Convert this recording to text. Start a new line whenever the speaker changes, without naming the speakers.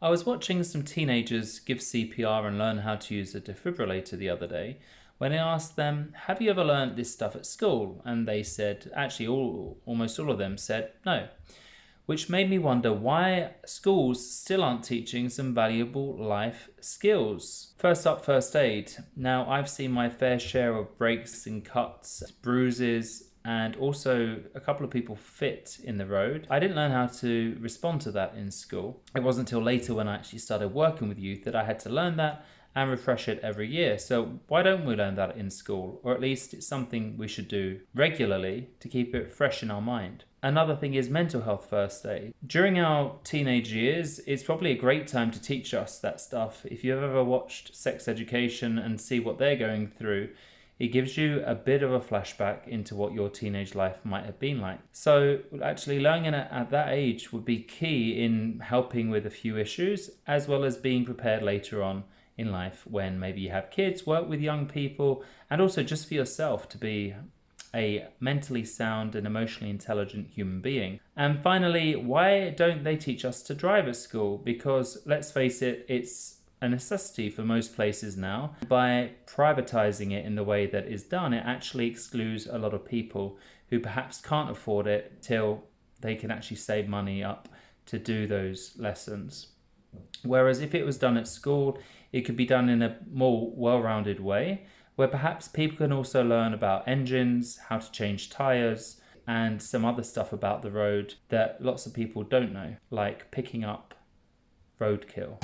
I was watching some teenagers give CPR and learn how to use a defibrillator the other day when I asked them, "Have you ever learned this stuff at school?" And they said, actually, almost all of them said no, which made me wonder why schools still aren't teaching some valuable life skills. First up, first aid. Now, I've seen my fair share of breaks and cuts, bruises, and also a couple of people fit in the road. I didn't learn how to respond to that in school. It wasn't until later when I actually started working with youth that I had to learn that and refresh it every year. So why don't we learn that in school? Or at least it's something we should do regularly to keep it fresh in our mind. Another thing is mental health first aid. During our teenage years, it's probably a great time to teach us that stuff. If you've ever watched Sex Education and see what they're going through, it gives you a bit of a flashback into what your teenage life might have been like. So actually learning it at that age would be key in helping with a few issues, as well as being prepared later on in life when maybe you have kids, work with young people, and also just for yourself to be a mentally sound and emotionally intelligent human being. And finally, why don't they teach us to drive at school? Because let's face it, it's a necessity for most places now. By privatizing it in the way that is done, it actually excludes a lot of people who perhaps can't afford it till they can actually save money up to do those lessons. Whereas if it was done at school, it could be done in a more well-rounded way, where perhaps people can also learn about engines, how to change tires, and some other stuff about the road that lots of people don't know, like picking up roadkill.